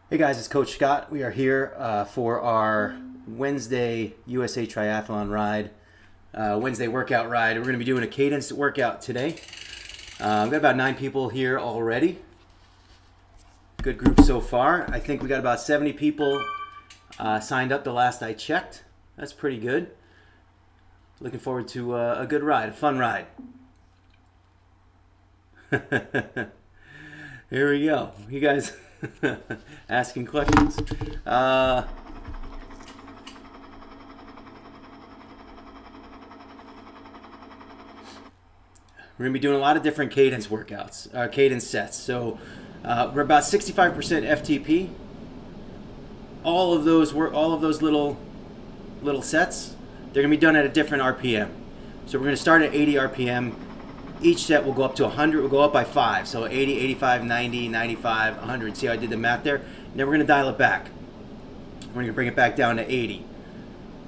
Hey guys, it's Coach Scott. We are here for our Wednesday USA Triathlon ride, Wednesday workout ride. We're going to be doing a cadence workout today. We've got about 9 people here already. Good group so far. I think we got about 70 people signed up the last I checked. That's pretty good. Looking forward to a good ride, a fun ride. Here we go. You guys asking questions. We're going to be doing a lot of different cadence workouts, cadence sets. So we're about 65% FTP. All of those little sets, they're going to be done at a different RPM. So we're going to start at 80 RPM. Each set will go up to 100, will go up by 5. So 80, 85, 90, 95, 100. See how I did the math there? And then we're going to dial it back. We're going to bring it back down to 80.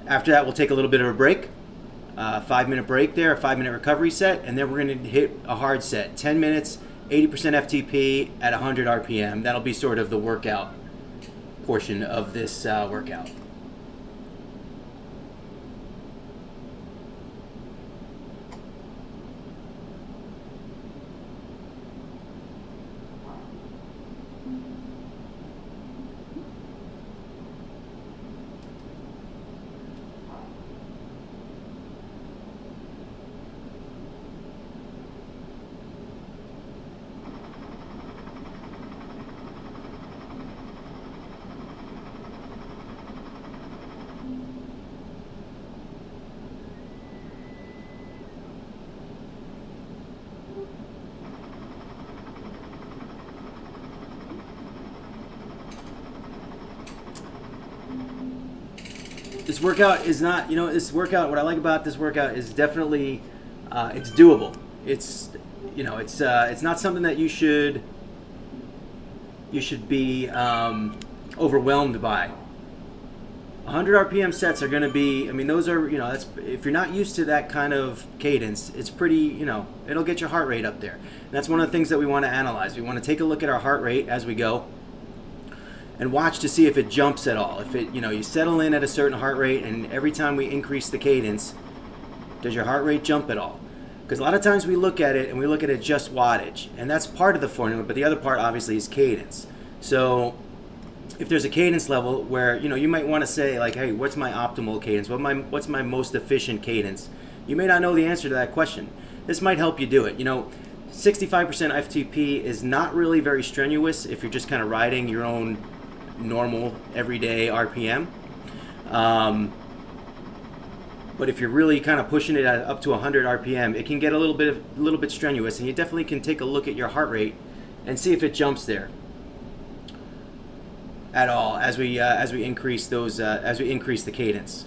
After that, we'll take a little bit of a break. 5-minute break there, a 5-minute recovery set. And then we're going to hit a hard set. 10 minutes, 80% FTP at 100 RPM. That'll be sort of the workout portion of this workout. This workout is not, what I like about this workout is definitely, it's doable. It's not something that you should be overwhelmed by. 100 RPM sets are going to be, those are, that's, if you're not used to that kind of cadence, it's pretty, it'll get your heart rate up there. And that's one of the things that we want to analyze. We want to take a look at our heart rate as we go and watch to see if it jumps at all. If it, you settle in at a certain heart rate, and every time we increase the cadence, does your heart rate jump at all? Because a lot of times we look at it and we look at it just wattage, and that's part of the formula, but the other part obviously is cadence. So if there's a cadence level where, you might want to say like, hey, what's my optimal cadence? What's my most efficient cadence? You may not know the answer to that question. This might help you do it. 65% FTP is not really very strenuous if you're just kind of riding your own normal everyday RPM, but if you're really kind of pushing it up to 100 RPM, it can get a little bit strenuous, and you definitely can take a look at your heart rate and see if it jumps there at all as we increase the cadence.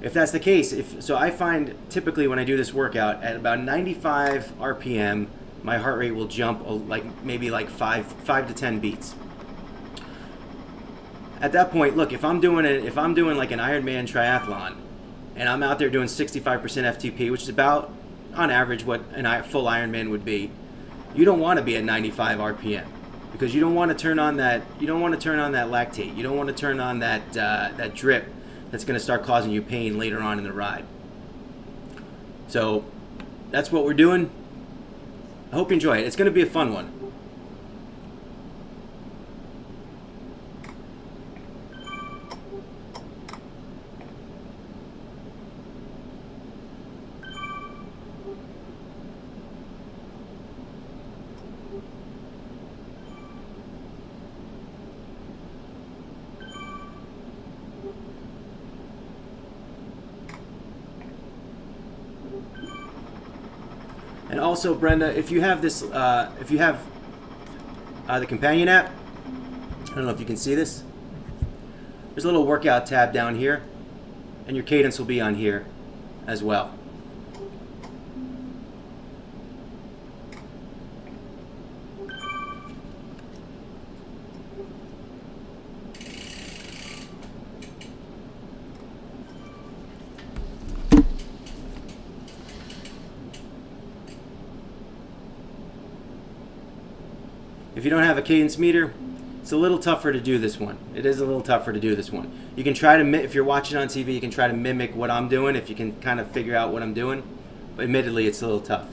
If that's the case, so I find typically when I do this workout at about 95 RPM, my heart rate will jump maybe 5 to 10 beats. At that point, look, if I'm doing like an Ironman triathlon, and I'm out there doing 65% FTP, which is about, on average, what a full Ironman would be, you don't want to be at 95 RPM because you don't want to turn on that. You don't want to turn on that lactate. You don't want to turn on that drip that's going to start causing you pain later on in the ride. So that's what we're doing. I hope you enjoy it. It's going to be a fun one. And also, Brenda, if you have this, if you have the companion app, I don't know if you can see this. There's a little workout tab down here, and your cadence will be on here as well. If you don't have a cadence meter, It's a little tougher to do this one. It is a little tougher to do this one. You can try to, if you're watching on TV, you can try to mimic what I'm doing if you can kind of figure out what I'm doing. But admittedly, it's a little tough.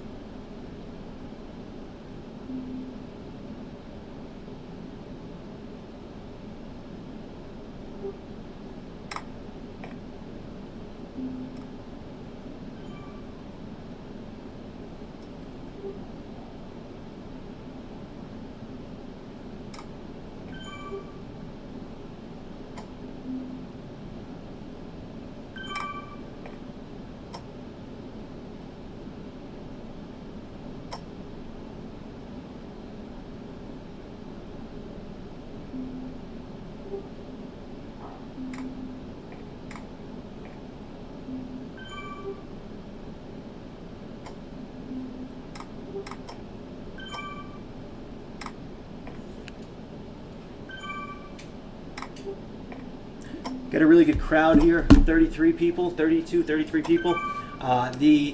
Got a really good crowd here, 33 people, 32, 33 people.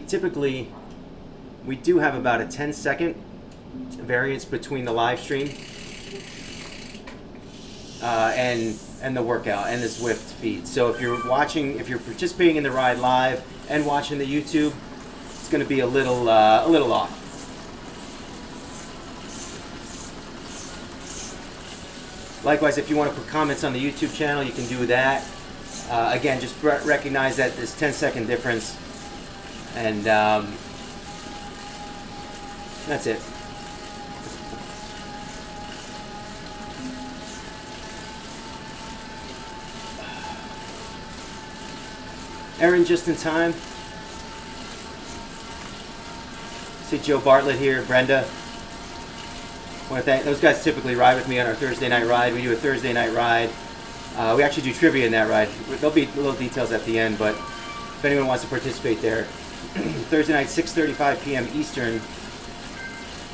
Typically, we do have about a 10-second variance between the live stream and the workout and the Zwift feed. So if you're participating in the ride live and watching the YouTube, it's going to be a little off. Likewise, if you want to put comments on the YouTube channel, you can do that. Again, just recognize that this 10-second difference, and that's it. Erin, just in time. See Joe Bartlett here, Brenda. I want to thank those guys. Typically ride with me on our Thursday night ride. We do a Thursday night ride. We actually do trivia in that ride. There'll be little details at the end, but if anyone wants to participate there, Thursday night, 6:35 p.m. Eastern.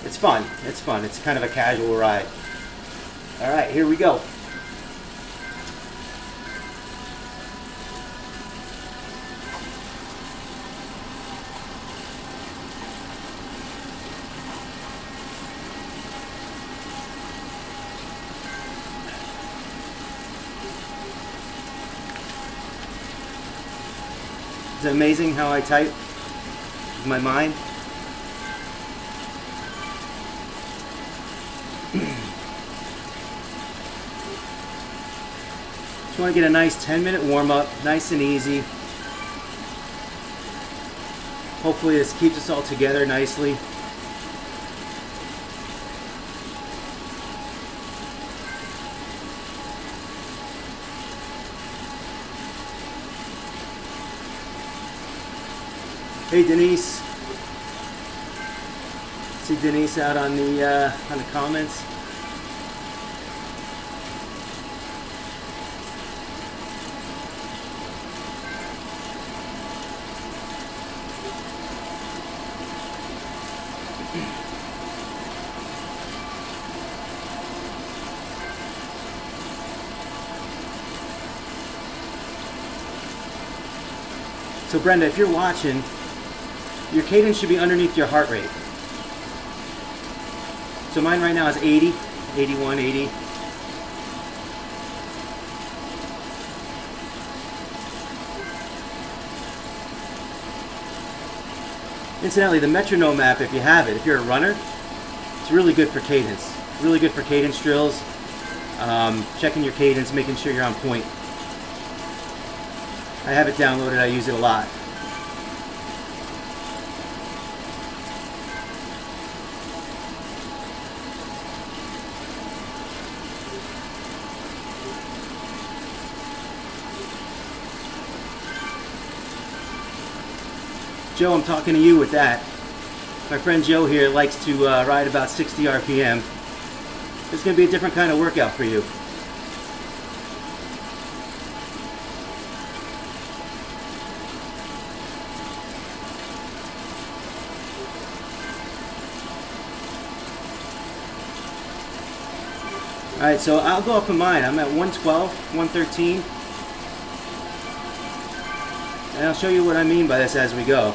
It's fun. It's fun. It's kind of a casual ride. All right, here we go. Is it amazing how I type with my mind? Just want to get a nice 10-minute warm-up, nice and easy. Hopefully this keeps us all together nicely. Hey Denise, see Denise out on the comments. So Brenda, if you're watching, your cadence should be underneath your heart rate. So mine right now is 80, 81, 80. Incidentally, the metronome app, if you have it, if you're a runner, it's really good for cadence. Really good for cadence drills. Checking your cadence, making sure you're on point. I have it downloaded, I use it a lot. Joe, I'm talking to you with that. My friend Joe here likes to ride about 60 RPM. It's going to be a different kind of workout for you. Alright, so I'll go off of mine. I'm at 112, 113. And I'll show you what I mean by this as we go.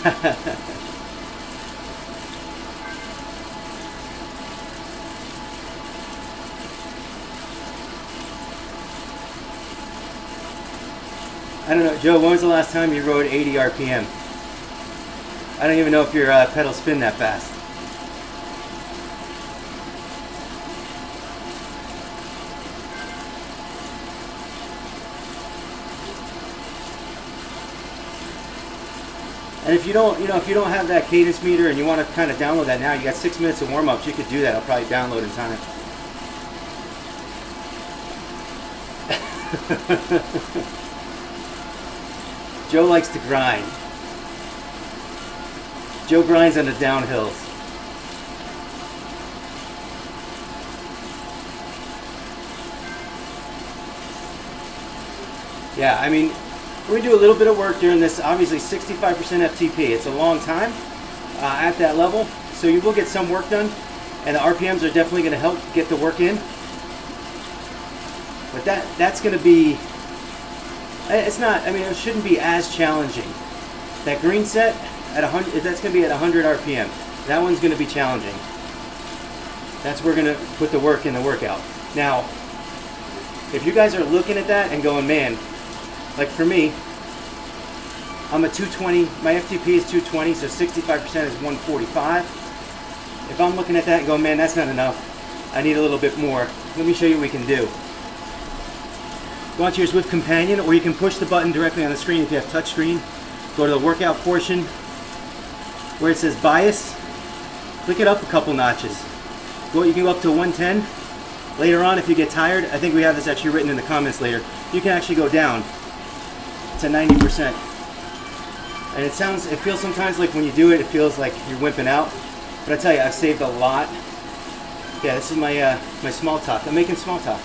I don't know, Joe, when was the last time you rode 80 RPM? I don't even know if your pedals spin that fast. And if you don't, if you don't have that cadence meter and you want to kind of download that now, you got 6 minutes of warm-ups, you could do that. I'll probably download in time. Joe likes to grind. Joe grinds on the downhills. Yeah, I mean, we do a little bit of work during this, obviously 65% FTP. It's a long time at that level, so you will get some work done, and the RPMs are definitely going to help get the work in. But that's going to be, it's not, I mean, it shouldn't be as challenging. That green set, at 100, that's going to be at 100 RPM. That one's going to be challenging. That's where we're going to put the work in the workout. Now, if you guys are looking at that and going, man, like for me, I'm a 220, my FTP is 220, so 65% is 145. If I'm looking at that and going, man, that's not enough, I need a little bit more, let me show you what we can do. Go onto your Zwift Companion, or you can push the button directly on the screen if you have touch screen. Go to the workout portion where it says bias, click it up a couple notches. You can go up to 110. Later on, if you get tired, I think we have this actually written in the comments later, you can actually go down to 90%. And it feels sometimes like when you do it, it feels like you're wimping out. But I tell you, I've saved a lot. Yeah, this is my my small talk. I'm making small talk.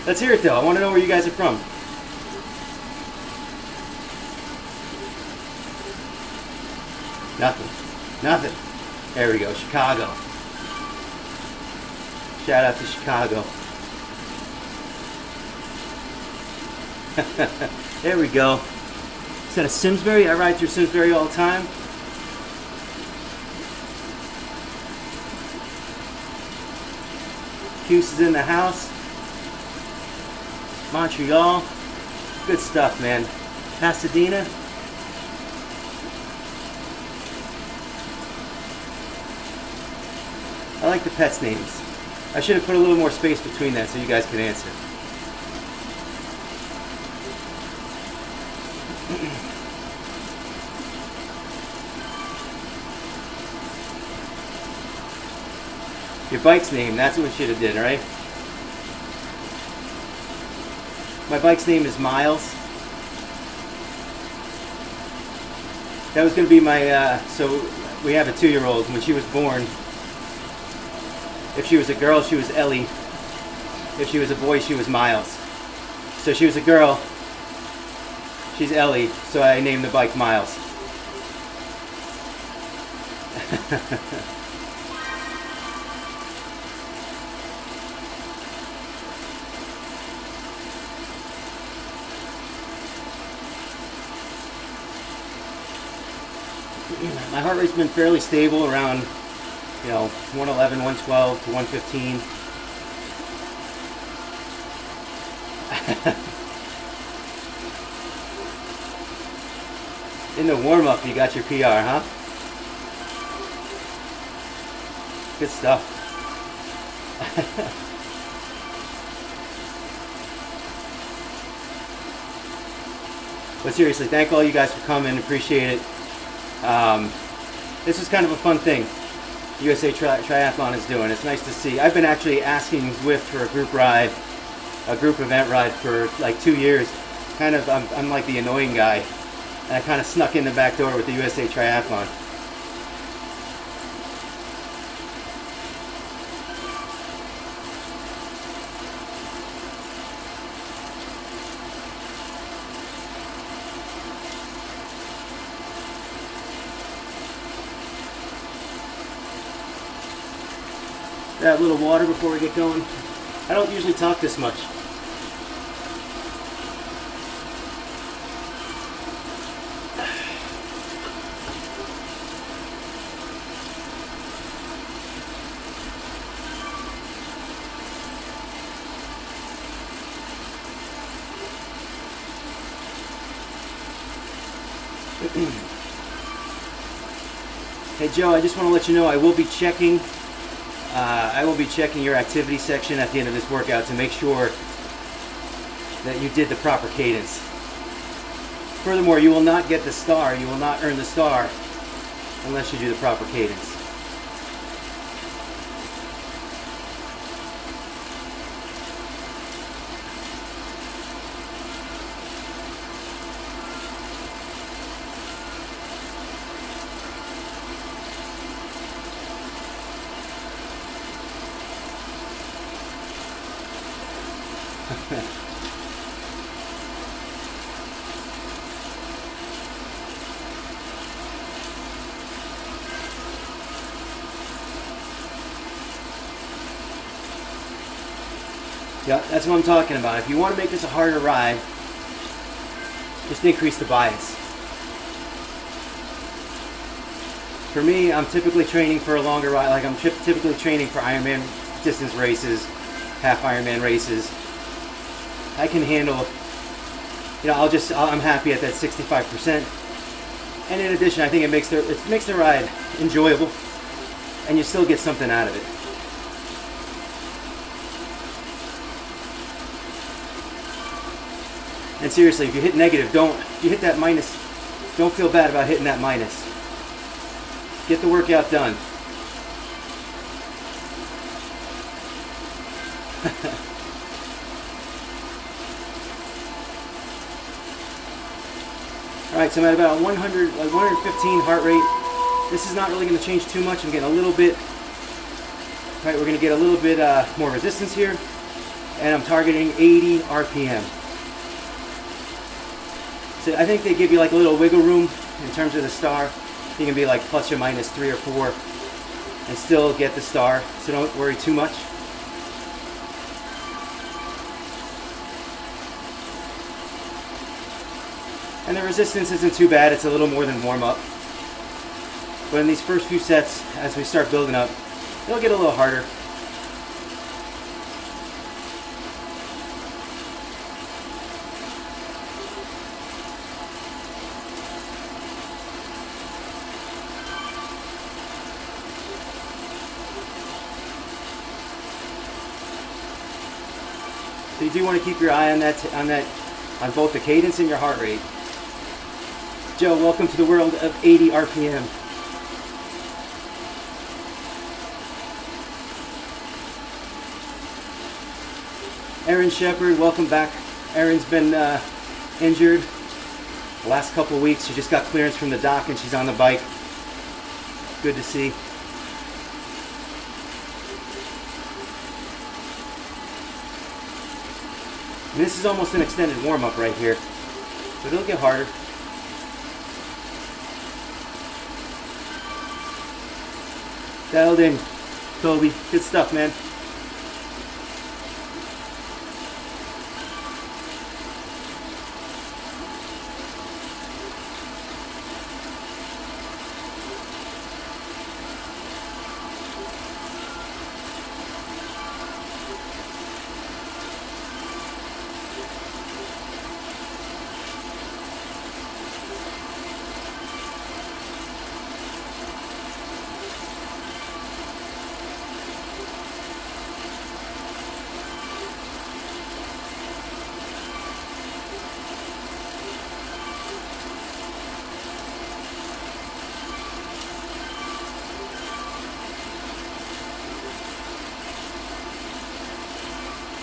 Let's hear it though. I want to know where you guys are from. Nothing. There we go, Chicago. Shout out to Chicago. There we go. Instead of Simsbury, I ride through Simsbury all the time. Cuse is in the house. Montreal. Good stuff, man. Pasadena. I like the pets' names. I should have put a little more space between that so you guys can answer. Your bike's name, that's what we should have did, right? My bike's name is Miles. That was going to be my, so we have a 2-year-old. When she was born, if she was a girl, she was Ellie. If she was a boy, she was Miles. So she was a girl, she's Ellie, so I named the bike Miles. My heart rate's been fairly stable around, 111, 112 to 115. In the warm-up, you got your PR, huh? Good stuff. But seriously, thank all you guys for coming. Appreciate it. This is kind of a fun thing USA Triathlon is doing. It's nice to see. I've been actually asking Zwift for a group ride, a group event ride for like 2 years. Kind of, I'm like the annoying guy. And I kind of snuck in the back door with the USA Triathlon. Have a little water before we get going. I don't usually talk this much. Hey Joe, I just want to let you know I will be checking your activity section at the end of this workout to make sure that you did the proper cadence. Furthermore, you will not get the star, you will not earn the star unless you do the proper cadence. Yeah, that's what I'm talking about. If you want to make this a harder ride, just increase the bias. For me, I'm typically training for a longer ride. Like I'm typically training for Ironman distance races, half Ironman races. I can handle, I'm happy at that 65%. And in addition, I think it makes the ride enjoyable, and you still get something out of it. And seriously, if you hit negative, if you hit that minus, don't feel bad about hitting that minus. Get the workout done. Alright, so I'm at about 115 heart rate. This is not really going to change too much. I'm getting a little bit, right, we're going to get a little bit more resistance here. And I'm targeting 80 RPM. So I think they give you like a little wiggle room in terms of the star. You can be like plus or minus 3 or 4 and still get the star. So don't worry too much. And the resistance isn't too bad. It's a little more than warm up. But in these first few sets, as we start building up, it'll get a little harder. So you do want to keep your eye on on both the cadence and your heart rate. Joe, welcome to the world of 80 RPM. Erin Shepard, welcome back. Erin's been injured the last couple of weeks. She just got clearance from the doc and she's on the bike. Good to see. And this is almost an extended warm-up right here, but it'll get harder. Dialed in, Toby. Good stuff, man.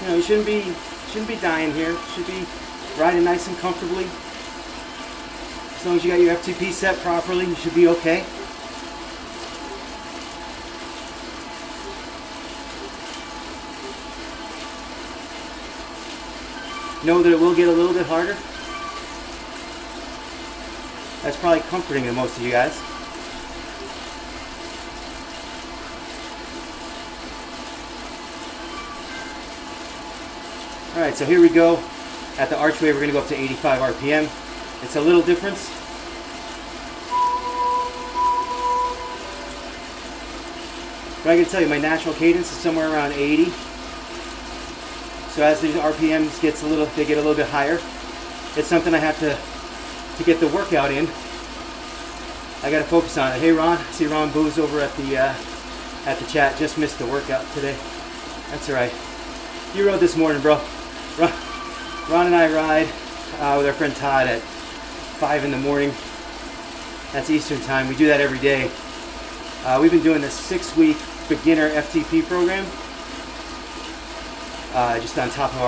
You shouldn't be dying here. Should be riding nice and comfortably. As long as you got your FTP set properly, you should be okay. Know that it will get a little bit harder. That's probably comforting to most of you guys. Alright, so here we go. At the archway, we're going to go up to 85 RPM. It's a little difference. But I can tell you, my natural cadence is somewhere around 80. So as these RPMs they get a little bit higher. It's something I have to get the workout in I gotta focus on it. Hey Ron, I see Ron Booz over at the chat. Just missed the workout today. That's all right. You rode this morning, bro. Ron and I ride with our friend Todd at 5 in the morning. That's Eastern time. We do that every day. We've been doing this 6-week beginner FTP program, just on top of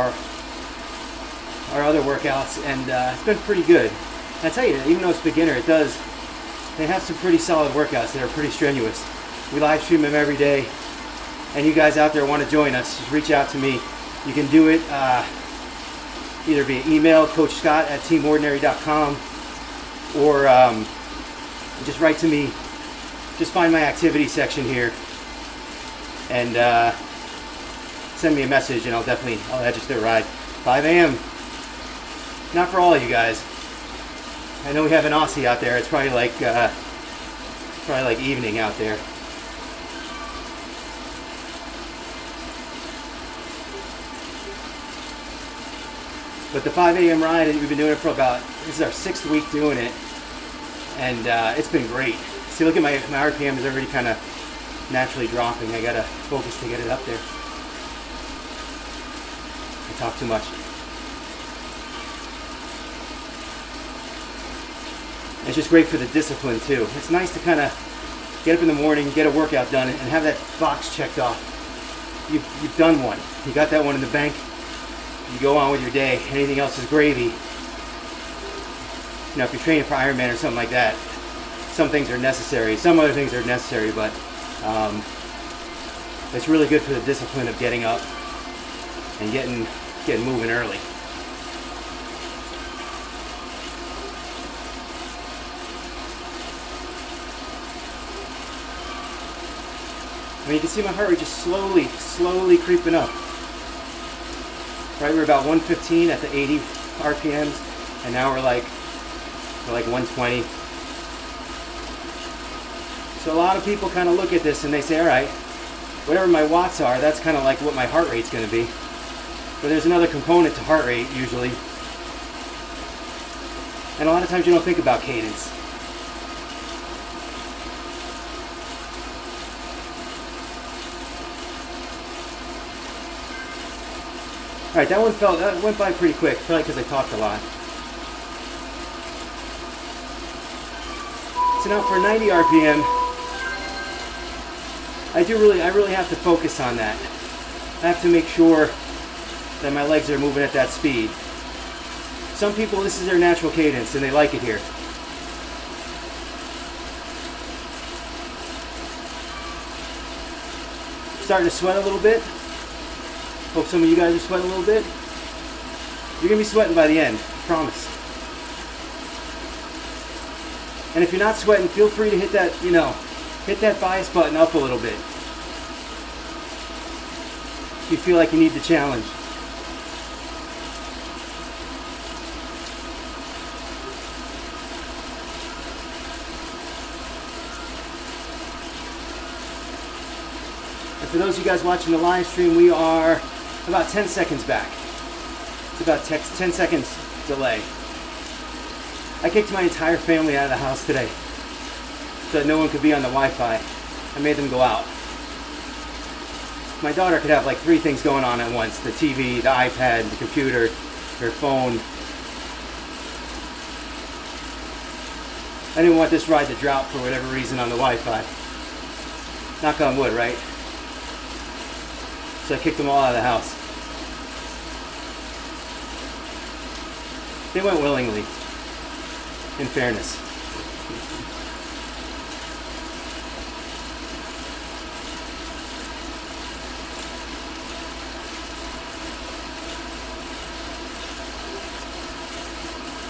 our other workouts, and it's been pretty good. And I tell you, even though it's beginner, they have some pretty solid workouts that are pretty strenuous. We live stream them every day, and you guys out there want to join us, just reach out to me. You can do it either via email, coachscott@teamordinary.com, or just write to me. Just find my activity section here and send me a message, and I'll register a ride. 5 a.m. Not for all of you guys. I know we have an Aussie out there. It's probably like evening out there. But the 5 a.m. ride, we've been doing it for this is our 6th week doing it, and it's been great. See, look at my RPM is already kind of naturally dropping. I gotta focus to get it up there. I talk too much. It's just great for the discipline too. It's nice to kind of get up in the morning, get a workout done, and have that box checked off. You've done one. You got that one in the bank. You go on with your day. Anything else is gravy. You know, if you're training for Ironman or something like that, some things are necessary. Some other things are necessary, but it's really good for the discipline of getting up and getting moving early. I mean, you can see my heart rate just slowly creeping up. Right, we're about 115 at the 80 RPMs, and now we're like 120. So a lot of people kind of look at this and they say, all right, whatever my watts are, that's kind of like what my heart rate's going to be. But there's another component to heart rate usually. And a lot of times you don't think about cadence. All right, that went by pretty quick, probably because I talked a lot. So now for 90 RPM, I really have to focus on that. I have to make sure that my legs are moving at that speed. Some people, this is their natural cadence and they like it here. Starting to sweat a little bit. Hope some of you guys are sweating a little bit. You're gonna be sweating by the end, I promise. And if you're not sweating, feel free to hit that bias button up a little bit. If you feel like you need the challenge. And for those of you guys watching the live stream, we are about 10 seconds back. It's about 10 seconds delay. I kicked my entire family out of the house today so that no one could be on the Wi-Fi. I made them go out. My daughter could have like 3 things going on at once: the TV, the iPad, the computer, her phone. I didn't want this ride to drop for whatever reason on the Wi-Fi. Knock on wood, right? So I kicked them all out of the house. They went willingly, in fairness.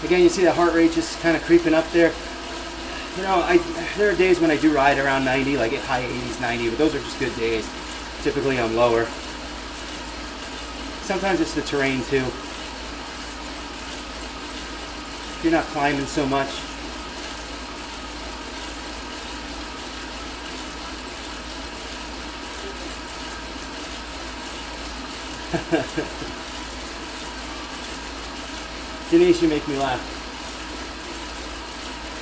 Again, you see the heart rate just kind of creeping up there. You know, there are days when I do ride around 90, like at high 80s, 90, but those are just good days. Typically I'm lower. Sometimes it's the terrain too. If you're not climbing so much. Denise, you make me laugh.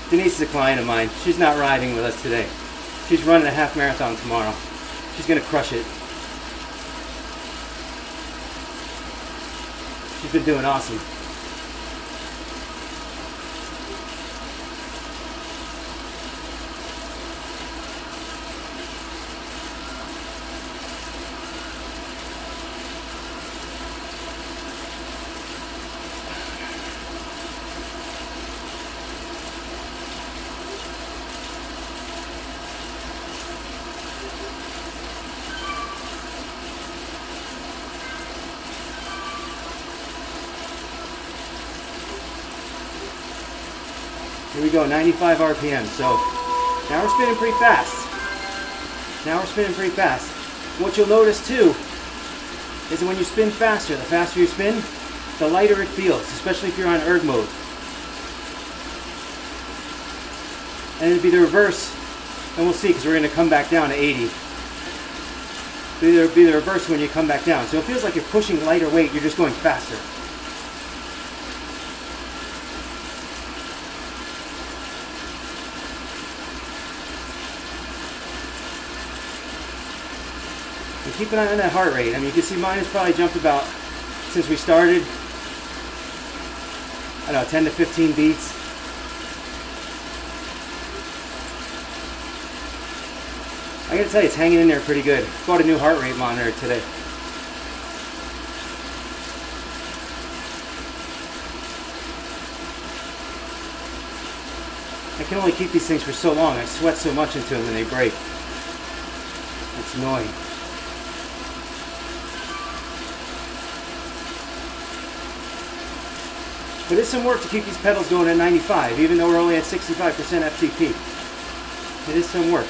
Denise is a client of mine. She's not riding with us today. She's running a half marathon tomorrow. She's gonna crush it. She's been doing awesome. Here we go, 95 RPM. So now we're spinning pretty fast. What you'll notice too is that when you spin faster, the faster you spin, the lighter it feels, especially if you're on erg mode. And it'll be the reverse, and we'll see because we're going to come back down to 80. It'll be the reverse when you come back down. So it feels like you're pushing lighter weight, you're just going faster. And keep an eye on that heart rate. I mean, you can see mine has probably jumped about, since we started, I don't know, 10 to 15 beats. I gotta tell you, it's hanging in there pretty good. Bought a new heart rate monitor today. I can only keep these things for so long. I sweat so much into them and they break. It's annoying. But it's some work to keep these pedals going at 95, even though we're only at 65% FTP. It is some work.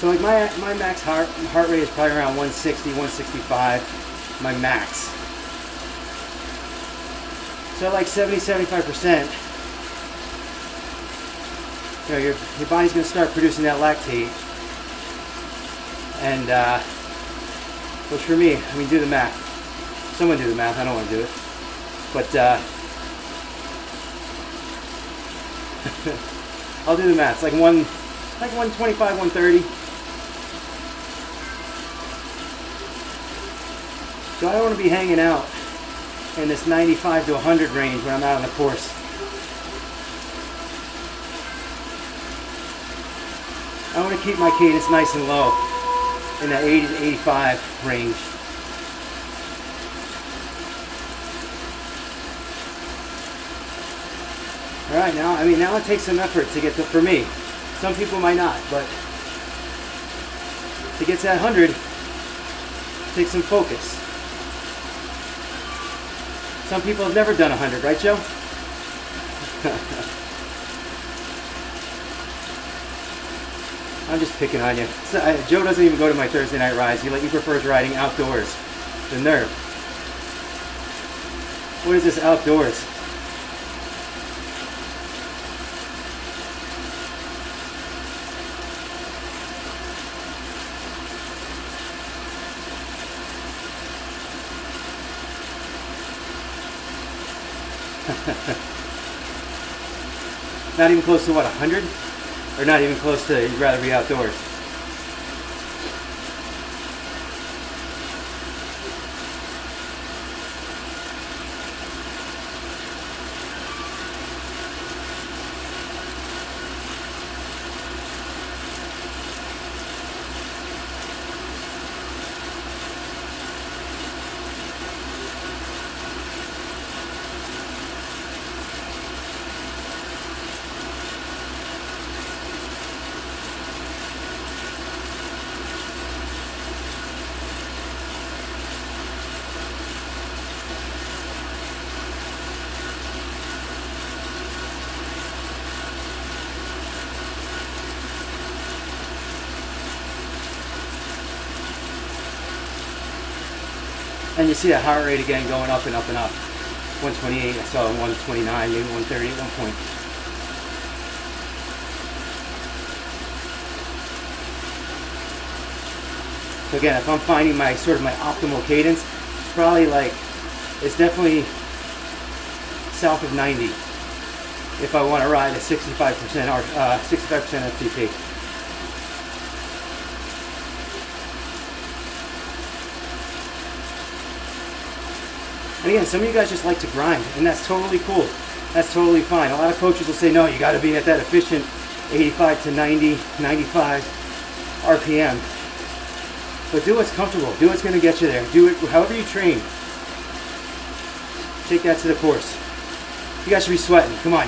So like my max heart rate is probably around 160, 165, my max. So like 70, 75%, you know, your body's gonna start producing that lactate. And which for me, I mean, do the math. Someone do the math, I don't wanna do it. But I'll do the math. It's like 125, 130. So I don't want to be hanging out in this 95 to 100 range when I'm out on the course. I want to keep my cadence nice and low in that 80 to 85 range. All right, now it takes some effort to get to, for me. Some people might not, but to get to that 100, it takes some focus. Some people have never done 100, right, Joe? I'm just picking on you. Joe doesn't even go to my Thursday night rides. He prefers riding outdoors. The nerve. What is this outdoors? Not even close to what, 100? Or not even close to, you'd rather be outdoors? And you see that heart rate again going up and up and up. 128, I saw 129, maybe 130 at one point. So again, if I'm finding my sort of my optimal cadence, probably like, it's definitely south of 90 if I want to ride a 65% FTP. And again, some of you guys just like to grind, and that's totally cool. That's totally fine. A lot of coaches will say, no, you got to be at that efficient 85 to 90, 95 RPM. But do what's comfortable. Do what's going to get you there. Do it however you train. Take that to the course. You guys should be sweating. Come on.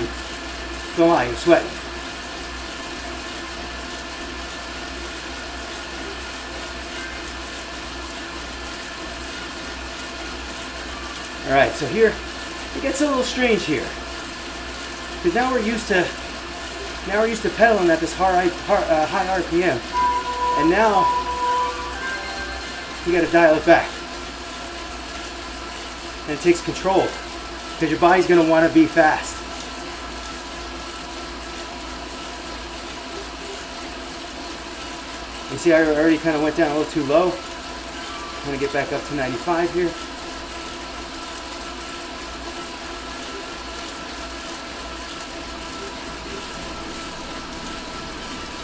Don't lie, you're sweating. Alright, so here, it gets a little strange here. Because now we're used to pedaling at this high RPM. And now, you gotta dial it back. And it takes control. Because your body's gonna wanna be fast. You see, I already kind of went down a little too low. I'm gonna get back up to 95 here.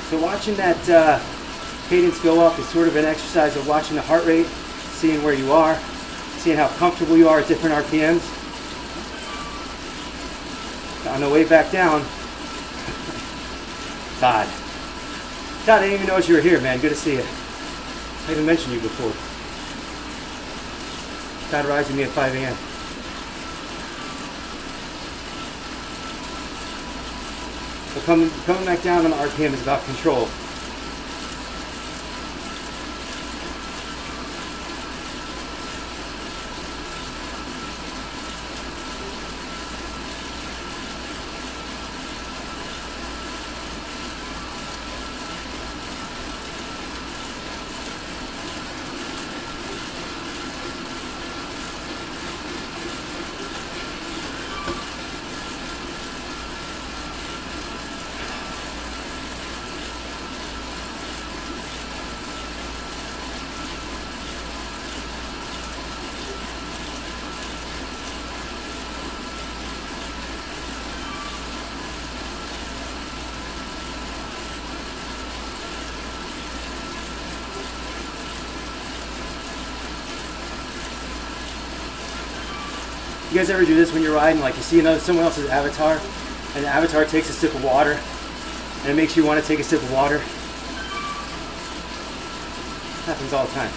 So watching that cadence go up is sort of an exercise of watching the heart rate, seeing where you are, seeing how comfortable you are at different RPMs. On the way back down, Todd, I didn't even know you were here, man. Good to see you. I haven't mentioned you before. Todd rides with me at 5 a.m. So coming back down on the RPM is about control. You guys ever do this when you're riding? Like you see someone else's avatar, and the avatar takes a sip of water, and it makes you want to take a sip of water? Happens all the time.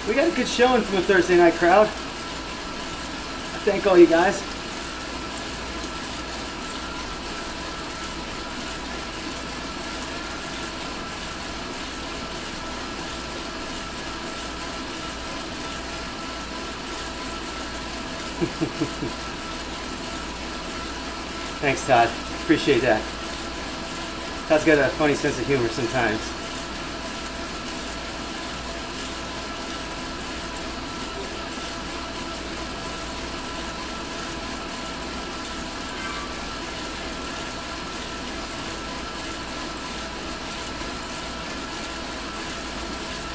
We got a good showing from the Thursday night crowd. I thank all you guys. Thanks, Todd. Appreciate that. Todd's got a funny sense of humor sometimes.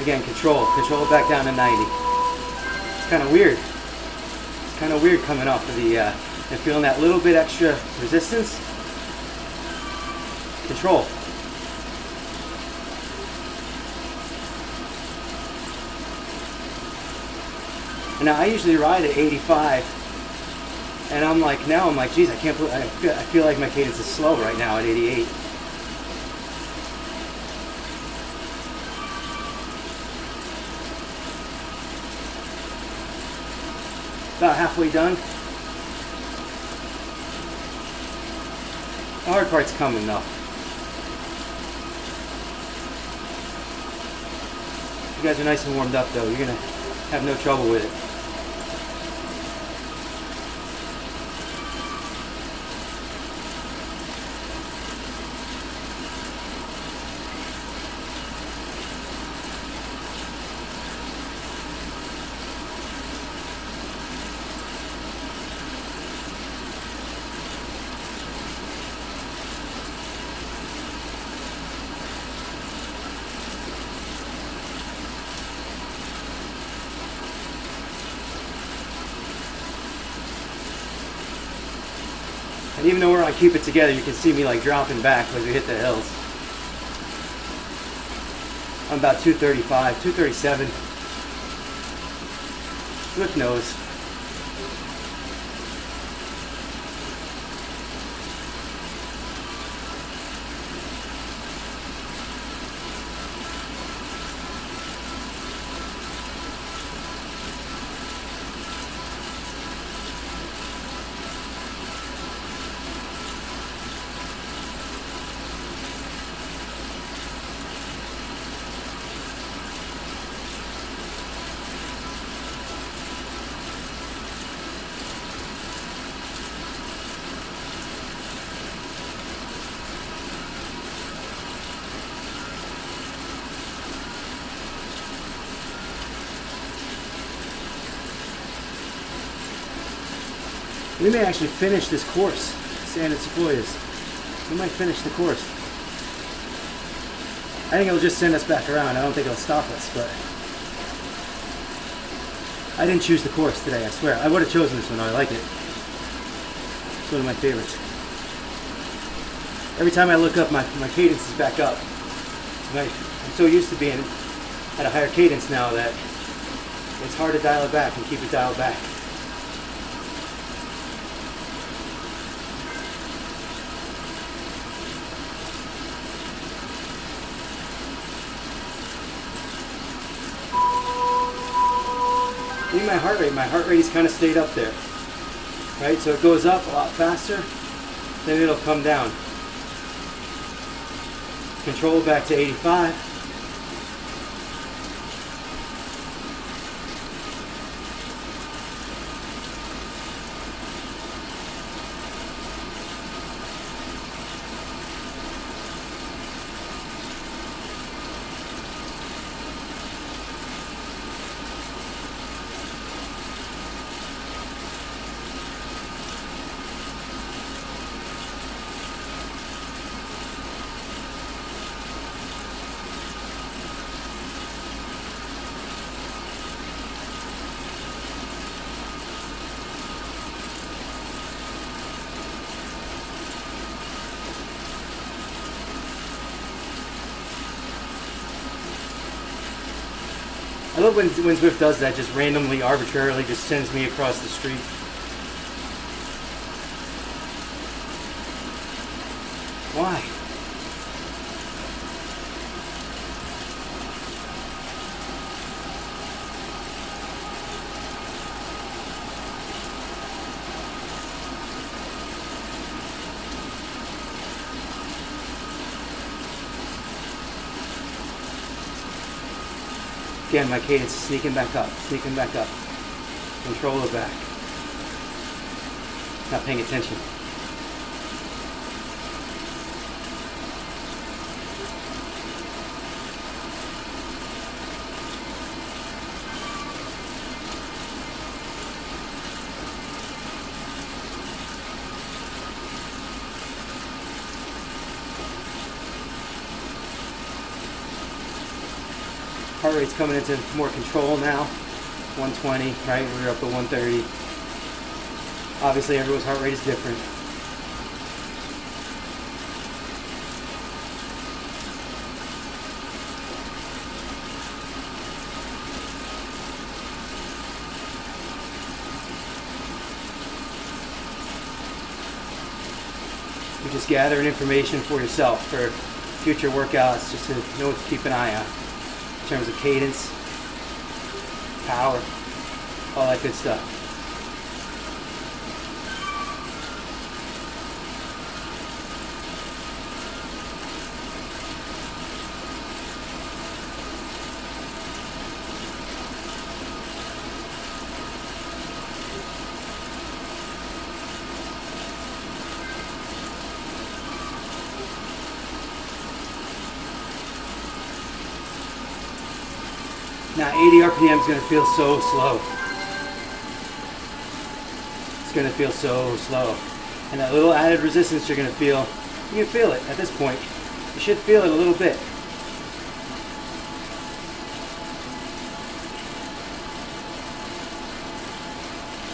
Again, control it back down to 90. It's kind of weird. It's kind of weird coming off of the, and feeling that little bit extra resistance. Control. And now I usually ride at 85, and I'm like, geez, I can't believe, I feel like my cadence is slow right now at 88. About halfway done. The hard part's coming though. You guys are nice and warmed up though. You're gonna have no trouble with it. And even though we're on Keep It Together, you can see me like dropping back as we hit the hills. I'm about 235, 237. Zwift knows. We may actually finish this course, Sand Sequoias. We might finish the course. I think it'll just send us back around. I don't think it'll stop us, but I didn't choose the course today, I swear. I would have chosen this one, I like it. It's one of my favorites. Every time I look up, my cadence is back up. I'm so used to being at a higher cadence now that it's hard to dial it back and keep it dialed back. Even my heart rate has kind of stayed up there, right? So it goes up a lot faster, then it'll come down. Control back to 85. I love when Zwift does that, just randomly, arbitrarily, just sends me across the street. Why? Again, my cadence is sneaking back up, controller back. Not paying attention. Heart rate's coming into more control now. 120, right? We're up to 130. Obviously, everyone's heart rate is different. You're just gathering information for yourself for future workouts, just to know what to keep an eye on. In terms of cadence, power, all that good stuff. Now 80 RPM is going to feel so slow. It's going to feel so slow. And that little added resistance you're going to feel, you can feel it at this point. You should feel it a little bit.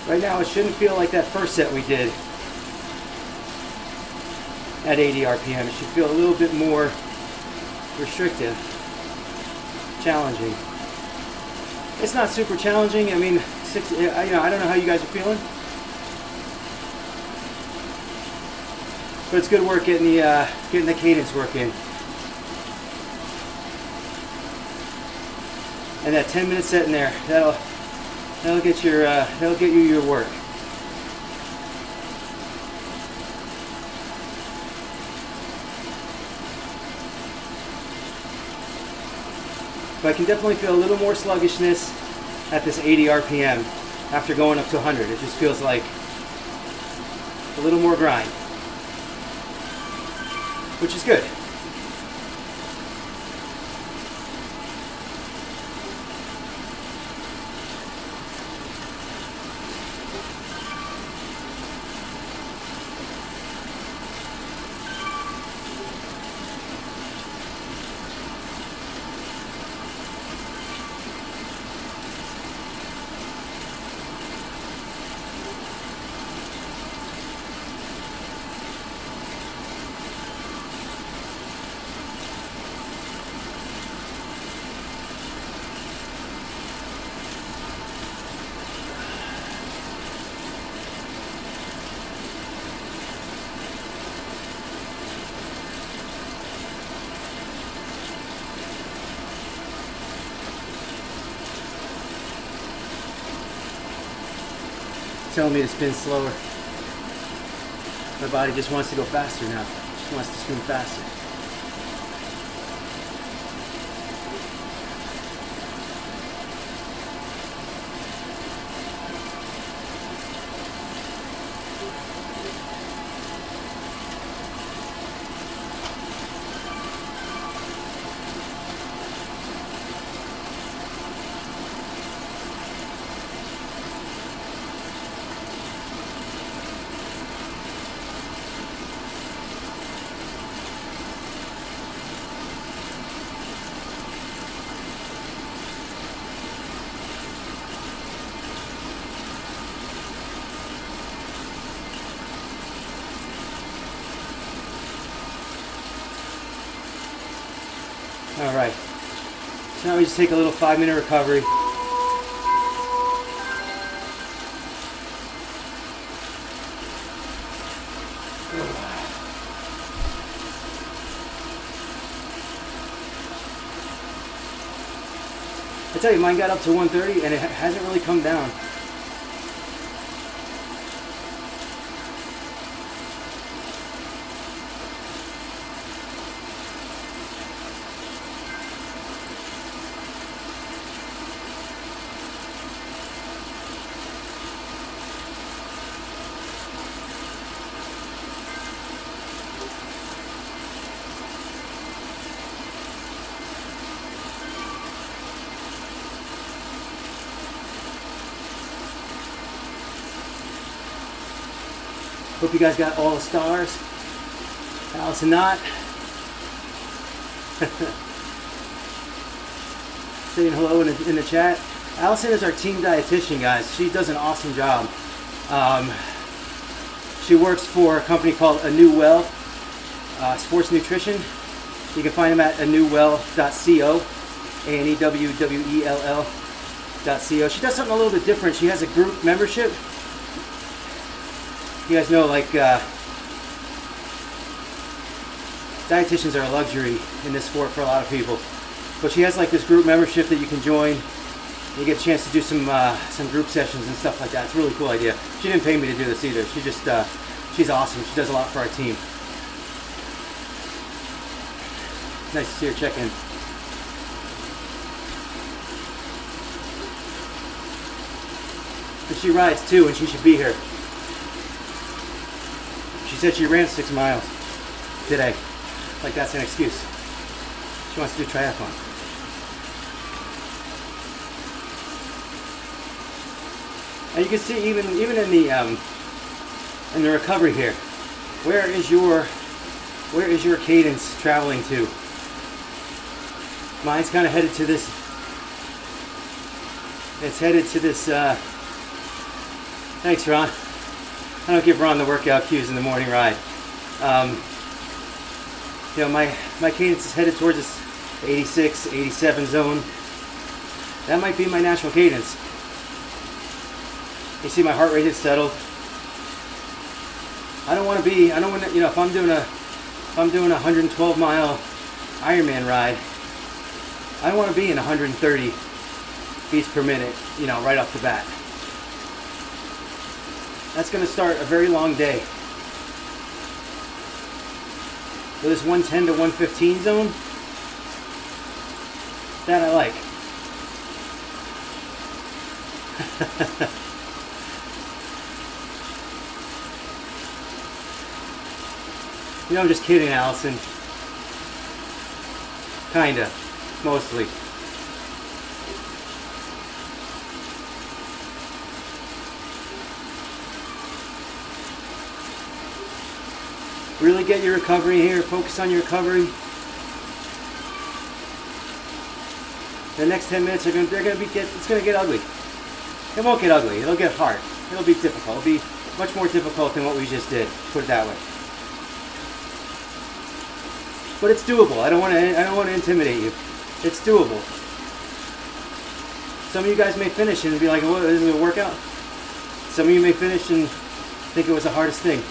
Right now it shouldn't feel like that first set we did. at 80 RPM. It should feel a little bit more restrictive, challenging. It's not super challenging. I mean, I don't know how you guys are feeling, but it's good work getting the cadence work in. And that 10-minute set in there, that'll get you your work. But I can definitely feel a little more sluggishness at this 80 RPM after going up to 100. It just feels like a little more grind, which is good. Telling me to spin slower. My body just wants to go faster now. Just wants to spin faster. All right, so now we just take a little 5-minute recovery. I tell you, mine got up to 130 and it hasn't really come down. Hope you guys got all the stars. Allison not. Saying hello in the chat. Allison is our team dietitian, guys. She does an awesome job. She works for a company called A New Well Sports Nutrition. You can find them at anewwell.co, ANEWWELL.co. She does something a little bit different. She has a group membership. You guys know, like, dietitians are a luxury in this sport for a lot of people. But she has like this group membership that you can join. You get a chance to do some group sessions and stuff like that. It's a really cool idea. She didn't pay me to do this either. She just she's awesome. She does a lot for our team. Nice to see her check in. But she rides too, and she should be here. She said she ran 6 miles today. Like that's an excuse. She wants to do triathlon. And you can see even in the recovery here, where is your cadence traveling to? Mine's kind of headed to this. It's headed to this. Thanks, Ron. I don't give Ron the workout cues in the morning ride. You know, my cadence is headed towards this 86, 87 zone. That might be my natural cadence. You see my heart rate is settled. I don't want to, you know, if I'm doing a 112 mile Ironman ride, I don't want to be in 130 beats per minute, you know, right off the bat. That's going to start a very long day. So this 110 to 115 zone, that I like. You know, I'm just kidding, Allison. Kinda. Mostly. Really get your recovery here. Focus on your recovery. The next 10 minutes it's gonna get ugly. It won't get ugly. It'll get hard. It'll be difficult. It'll be much more difficult than what we just did. Put it that way. But it's doable. I don't want to intimidate you. It's doable. Some of you guys may finish and be like, "What, this is a workout?" Some of you may finish and think it was the hardest thing.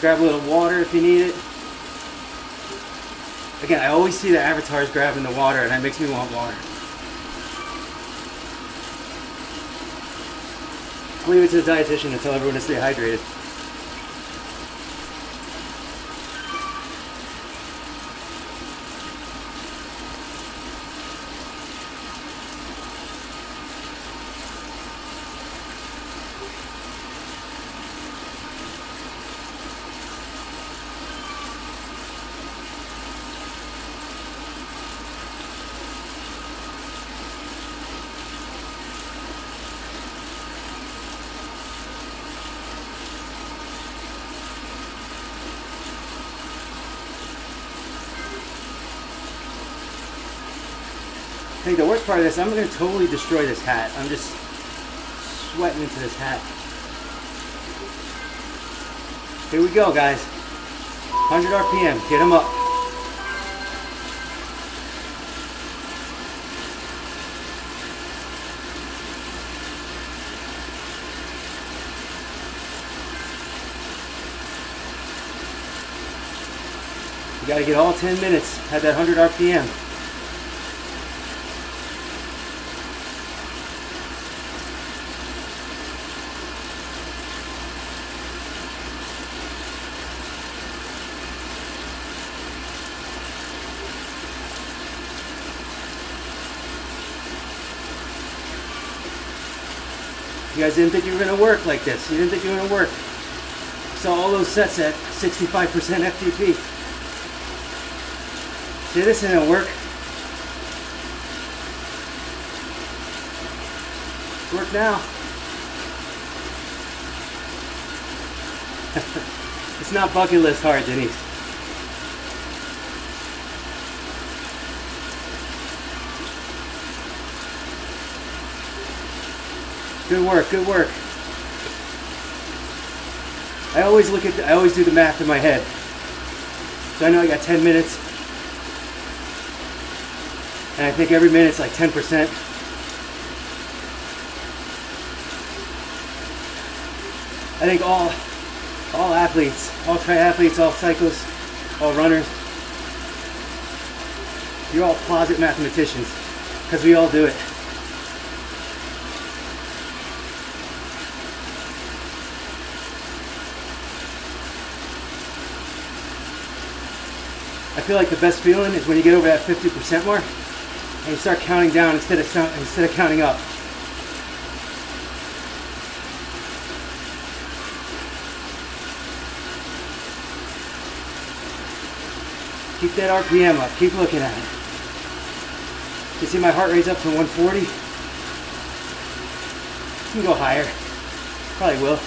Grab a little water if you need it. Again, I always see the avatars grabbing the water, and that makes me want water. I'll leave it to the dietitian to tell everyone to stay hydrated. I think the worst part of this, I'm going to totally destroy this hat. I'm just sweating into this hat. Here we go, guys. 100 RPM. Get them up. You got to get all 10 minutes at that 100 RPM. You guys didn't think you were going to work like this. You didn't think you were going to work. Saw all those sets at 65% FTP. See, this didn't work. Work now. It's not bucket list hard, Denise. Good work, good work. I always do the math in my head. So I know I got 10 minutes. And I think every minute's like 10%. I think all athletes, all triathletes, all cyclists, all runners, you're all closet mathematicians, because we all do it. I feel like the best feeling is when you get over that 50% mark and you start counting down instead of counting up. Keep that RPM up. Keep looking at it. You see my heart rate's up to 140? You can go higher. Probably will.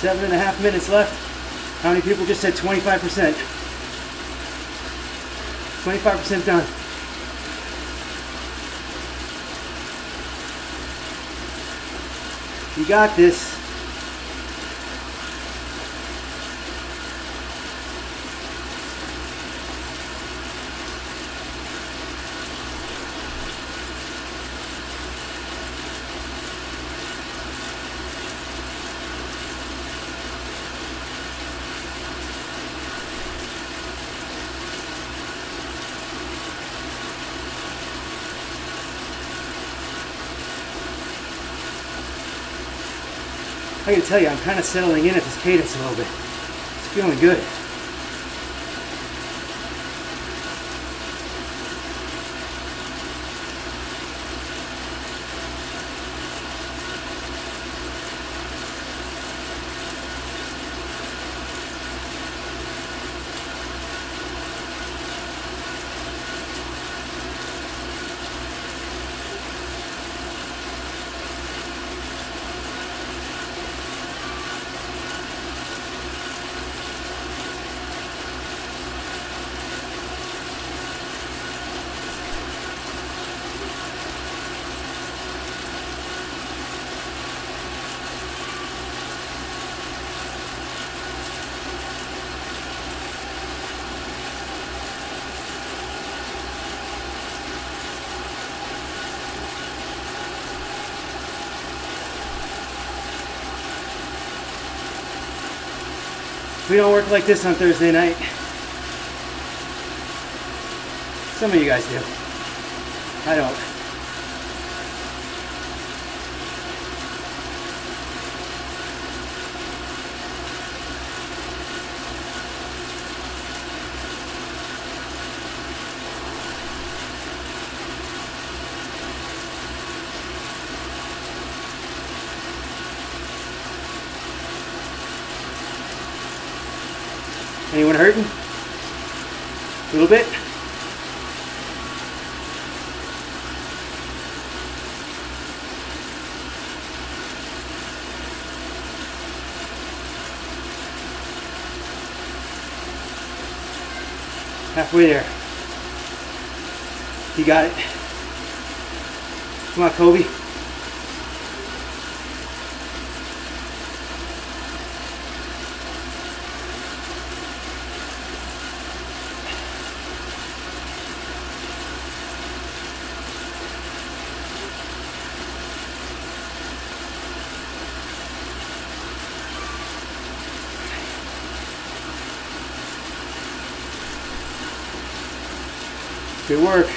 7.5 minutes left. How many people just said 25%? 25% done. You got this. I gotta tell you, I'm kind of settling in at this cadence a little bit. It's feeling good. We don't work like this on Thursday night. Some of you guys do. I don't. Anyone hurting? A little bit? Halfway there. You got it. Come on, Kobe. Good work.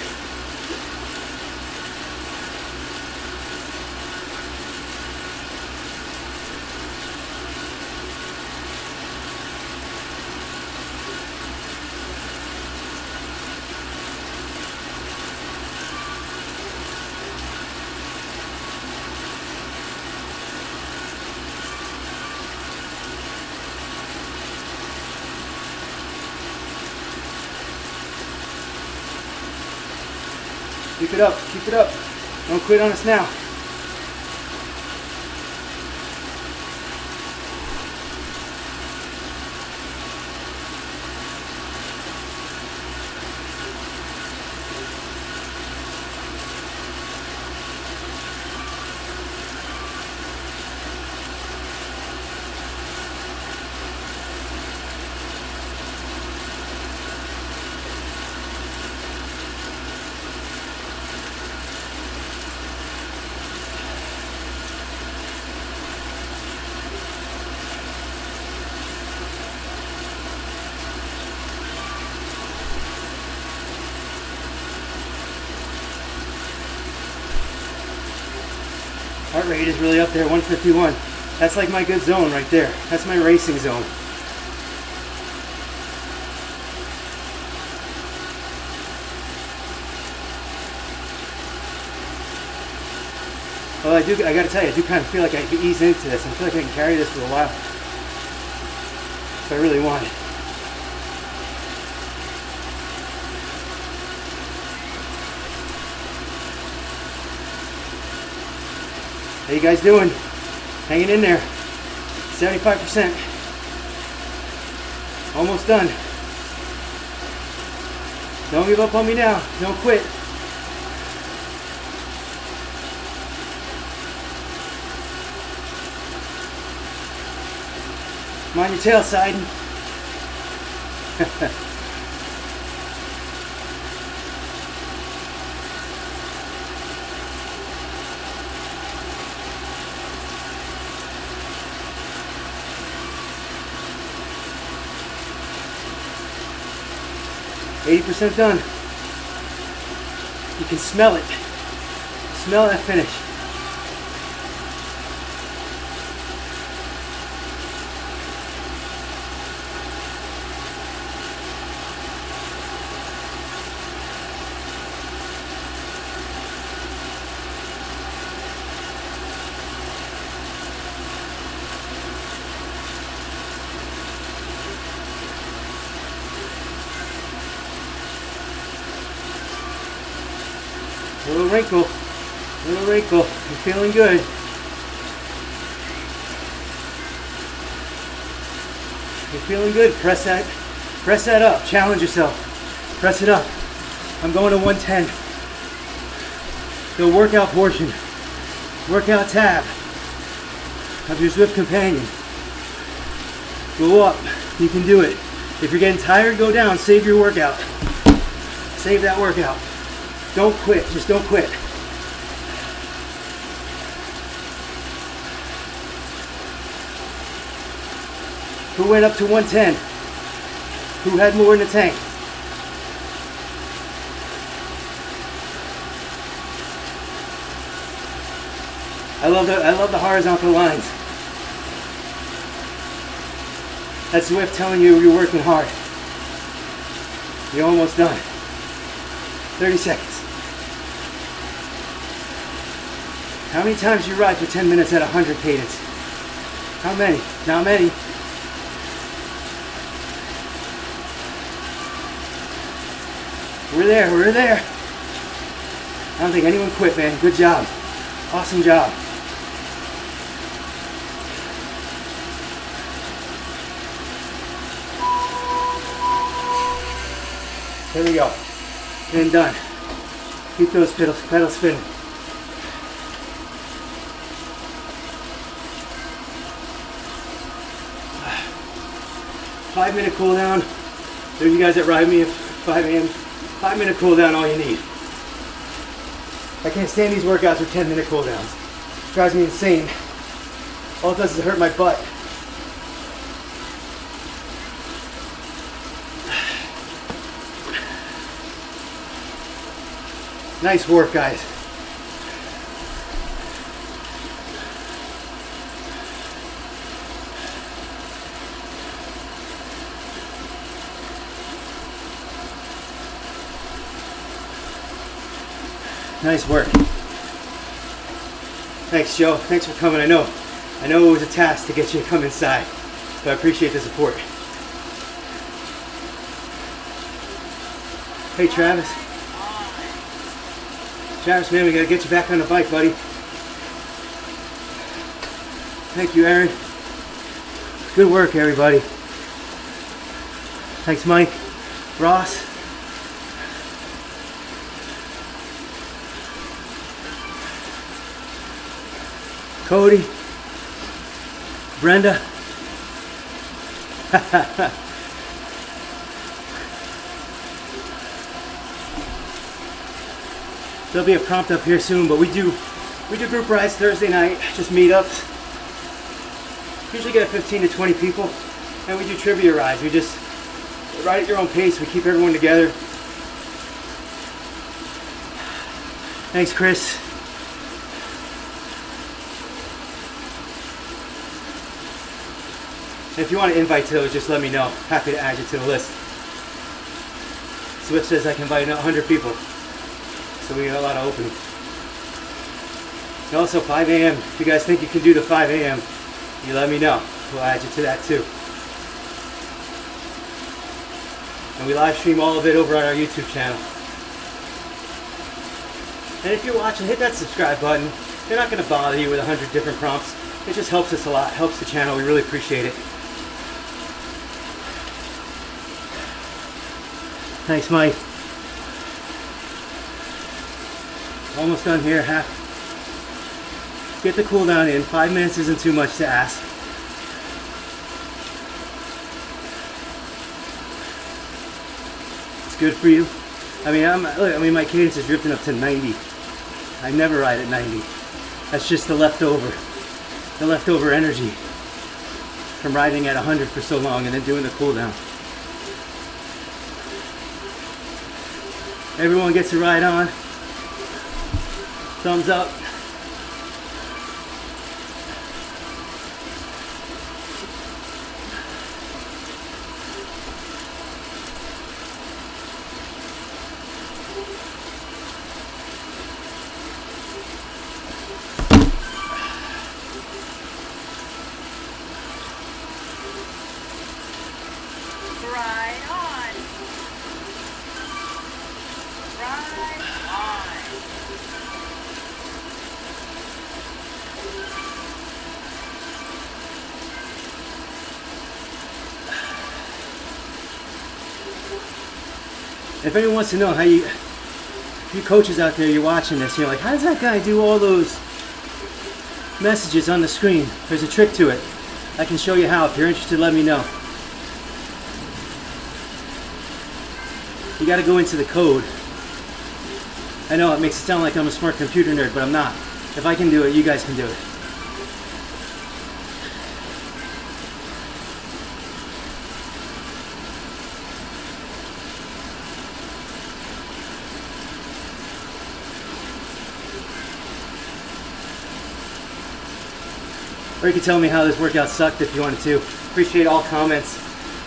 Keep it up, keep it up. Don't quit on us now. Heart rate is really up there, 151. That's like my good zone right there. That's my racing zone. Well, I gotta tell you, I do kind of feel like I can ease into this. I feel like I can carry this for a while. If I really want it. How you guys doing? Hanging in there. 75%. Almost done. Don't give up on me now. Don't quit. Mind your tail siding. 80% done. You can smell it. Smell that finish. Little wrinkle, little wrinkle. You're feeling good. You're feeling good. Press that up. Challenge yourself. Press it up. I'm going to 110. The workout portion, workout tab of your Zwift companion. Go up. You can do it. If you're getting tired, go down. Save your workout. Save that workout. Don't quit, just don't quit. Who went up to 110? Who had more in the tank? I love the horizontal lines. That's Zwift telling you you're working hard. You're almost done. 30 seconds. How many times do you ride for 10 minutes at 100 cadence? How many? Not many. We're there, we're there. I don't think anyone quit, man. Good job. Awesome job. There we go. And done. Keep those pedals spinning. 5-minute cool down. Those of you guys that ride me at 5 a.m. 5-minute cool down, all you need. I can't stand these workouts with 10-minute cool downs. It drives me insane. All it does is hurt my butt. Nice work, guys. Nice work. Thanks, Joe. Thanks for coming. I know it was a task to get you to come inside, but I appreciate the support. Hey, Travis. Travis, man, we gotta get you back on the bike, buddy. Thank you, Aaron. Good work, everybody. Thanks, Mike. Ross. Cody, Brenda. There'll be a prompt up here soon, but we do group rides Thursday night, just meetups. Usually get 15 to 20 people, and we do trivia rides. We just ride at your own pace. We keep everyone together. Thanks, Chris. And if you want to invite to those, just let me know. Happy to add you to the list. Swift says I can invite 100 people. So we got a lot of openings. And also 5 a.m. If you guys think you can do the 5 a.m., you let me know. We'll add you to that too. And we live stream all of it over on our YouTube channel. And if you're watching, hit that subscribe button. They're not going to bother you with 100 different prompts. It just helps us a lot, helps the channel. We really appreciate it. Thanks, Mike. Almost done here. Get the cool down in. 5 minutes isn't too much to ask. It's good for you. I mean, my cadence is drifting up to 90. I never ride at 90. That's just the leftover energy from riding at 100 for so long and then doing the cool down. Everyone gets a ride on. Thumbs up. Right on. Right on. If anyone wants to know how you coaches out there, you're watching this, you're like, how does that guy do all those messages on the screen? There's a trick to it. I can show you how. If you're interested, let me know. You got to go into the code. I know it makes it sound like I'm a smart computer nerd, but I'm not. If I can do it, you guys can do it. Or you can tell me how this workout sucked if you wanted to. Appreciate all comments,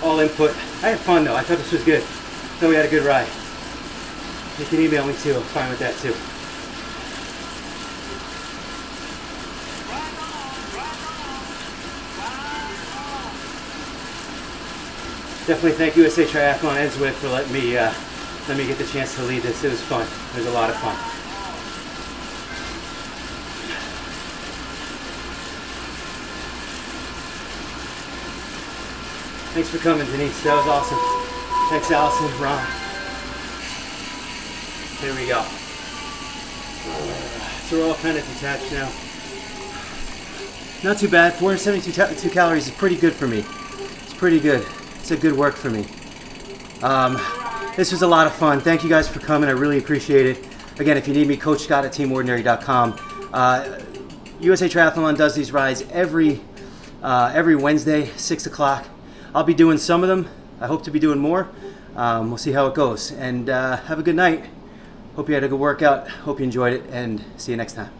all input. I had fun though. I thought this was good. So we had a good ride. You can email me too. I'm fine with that too. Definitely thank USA Triathlon and Zwift for letting me get the chance to lead this. It was fun. It was a lot of fun. Thanks for coming, Denise. That was awesome. Thanks, Allison, Ron. There we go. So we're all kind of detached now. Not too bad. 472 calories is pretty good for me. It's pretty good. It's a good work for me. This was a lot of fun. Thank you guys for coming. I really appreciate it. Again, if you need me, Coach Scott at teamordinary.com. USA Triathlon does these rides every Wednesday, 6 o'clock. I'll be doing some of them. I hope to be doing more. We'll see how it goes. And have a good night. Hope you had a good workout. Hope you enjoyed it. And see you next time.